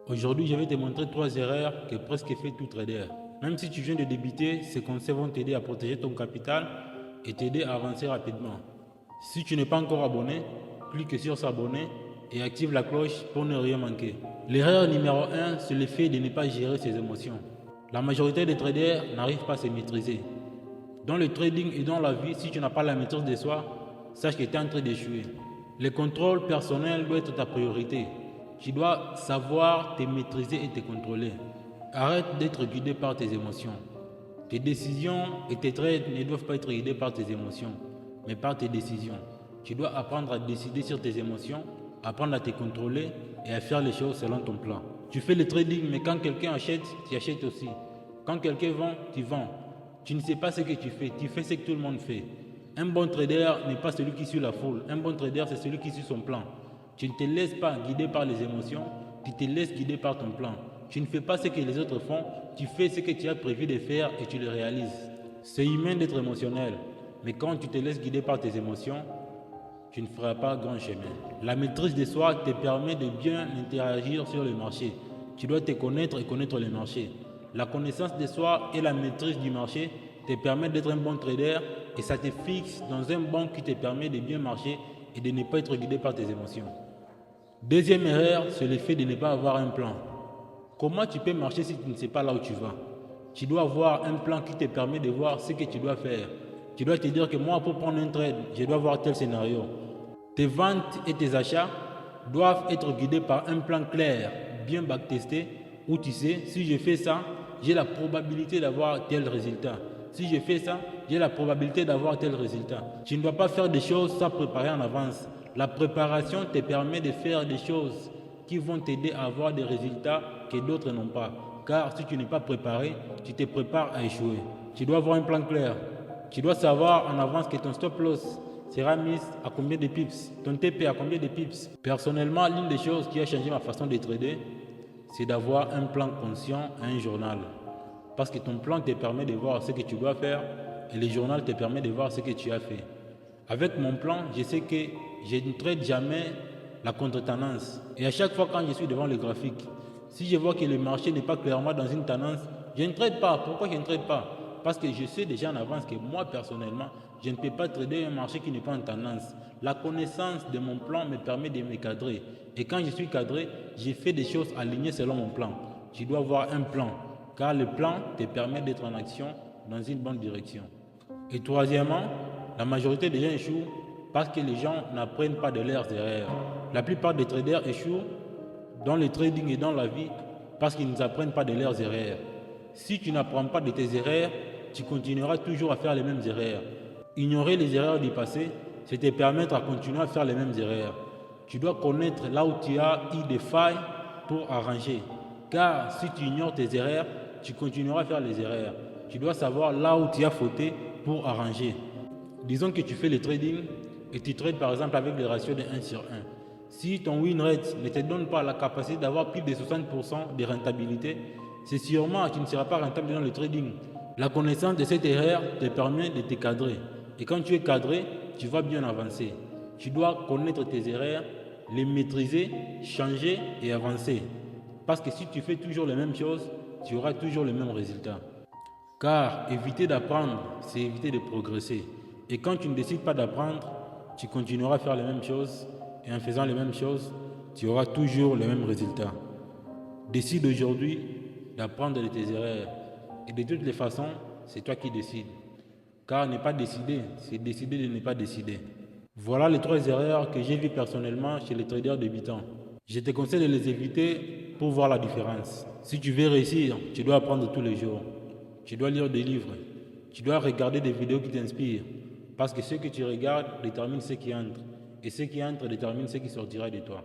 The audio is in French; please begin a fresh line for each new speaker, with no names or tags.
Aujourd'hui, je vais te montrer 3 erreurs que presque fait tout trader. Même si tu viens de débuter, ces conseils vont t'aider à protéger ton capital et t'aider à avancer rapidement. Si tu n'es pas encore abonné, clique sur s'abonner et active la cloche pour ne rien manquer. L'erreur numéro 1, c'est le fait de ne pas gérer ses émotions. La majorité des traders n'arrivent pas à se maîtriser. Dans le trading et dans la vie, si tu n'as pas la maîtrise de soi, sache que tu es en train d'échouer. Le contrôle personnel doit être ta priorité. Tu dois savoir te maîtriser et te contrôler. Arrête d'être guidé par tes émotions. Tes décisions et tes trades ne doivent pas être guidés par tes émotions, mais par tes décisions. Tu dois apprendre à décider sur tes émotions, apprendre à te contrôler et à faire les choses selon ton plan. Tu fais le trading, mais quand quelqu'un achète, tu achètes aussi. Quand quelqu'un vend, tu vends. Tu ne sais pas ce que tu fais ce que tout le monde fait. Un bon trader n'est pas celui qui suit la foule. Un bon trader, c'est celui qui suit son plan. Tu ne te laisses pas guider par les émotions, tu te laisses guider par ton plan. Tu ne fais pas ce que les autres font, tu fais ce que tu as prévu de faire et tu le réalises. C'est humain d'être émotionnel, mais quand tu te laisses guider par tes émotions, tu ne feras pas grand chemin. La maîtrise de soi te permet de bien interagir sur le marché. Tu dois te connaître et connaître le marché. La connaissance de soi et la maîtrise du marché te permettent d'être un bon trader et ça te fixe dans un banc qui te permet de bien marcher et de ne pas être guidé par tes émotions. Deuxième erreur, c'est le fait de ne pas avoir un plan. Comment tu peux marcher si tu ne sais pas là où tu vas? Tu dois avoir un plan qui te permet de voir ce que tu dois faire. Tu dois te dire que moi, pour prendre un trade, je dois voir tel scénario. Tes ventes et tes achats doivent être guidés par un plan clair, bien backtesté, où tu sais, si je fais ça, j'ai la probabilité d'avoir tel résultat. Si je fais ça, j'ai la probabilité d'avoir tel résultat. Tu ne dois pas faire des choses sans préparer en avance. La préparation te permet de faire des choses qui vont t'aider à avoir des résultats que d'autres n'ont pas. Car si tu n'es pas préparé, tu te prépares à échouer. Tu dois avoir un plan clair. Tu dois savoir en avance que ton stop loss sera mis à combien de pips, ton TP à combien de pips. Personnellement, l'une des choses qui a changé ma façon de trader, c'est d'avoir un plan conscient et un journal. Parce que ton plan te permet de voir ce que tu dois faire et le journal te permet de voir ce que tu as fait. Avec mon plan, je sais que je ne trade jamais la contre-tendance. Et à chaque fois quand je suis devant le graphique, si je vois que le marché n'est pas clairement dans une tendance, je ne trade pas. Pourquoi je ne trade pas? Parce que je sais déjà en avance que moi personnellement, je ne peux pas trader un marché qui n'est pas en tendance. La connaissance de mon plan me permet de me cadrer. Et quand je suis cadré, j'ai fait des choses alignées selon mon plan. Tu dois avoir un plan, car le plan te permet d'être en action dans une bonne direction. Et troisièmement, la majorité des gens échouent parce que les gens n'apprennent pas de leurs erreurs. La plupart des traders échouent dans le trading et dans la vie parce qu'ils n'apprennent pas de leurs erreurs. Si tu n'apprends pas de tes erreurs, tu continueras toujours à faire les mêmes erreurs. Ignorer les erreurs du passé, c'est te permettre à continuer à faire les mêmes erreurs. Tu dois connaître là où tu as eu des failles pour arranger. Car si tu ignores tes erreurs, tu continueras à faire les erreurs. Tu dois savoir là où tu as fauté pour arranger. Disons que tu fais le trading et tu trades par exemple avec des ratios de 1 sur 1. Si ton win rate ne te donne pas la capacité d'avoir plus de 60% de rentabilité, c'est sûrement que tu ne seras pas rentable dans le trading. La connaissance de cette erreur te permet de te cadrer. Et quand tu es cadré, tu vas bien avancer. Tu dois connaître tes erreurs, les maîtriser, changer et avancer. Parce que si tu fais toujours les mêmes choses, tu auras toujours le même résultat. Car éviter d'apprendre, c'est éviter de progresser. Et quand tu ne décides pas d'apprendre, tu continueras à faire les mêmes choses. Et en faisant les mêmes choses, tu auras toujours le même résultat. Décide aujourd'hui d'apprendre de tes erreurs. Et de toutes les façons, c'est toi qui décides. Car ne pas décider, c'est décider de ne pas décider. Voilà les 3 erreurs que j'ai vues personnellement chez les traders débutants. Je te conseille de les éviter pour voir la différence. Si tu veux réussir, tu dois apprendre tous les jours. Tu dois lire des livres. Tu dois regarder des vidéos qui t'inspirent. Parce que ce que tu regardes détermine ce qui entre. Et ce qui entre détermine ce qui sortira de toi.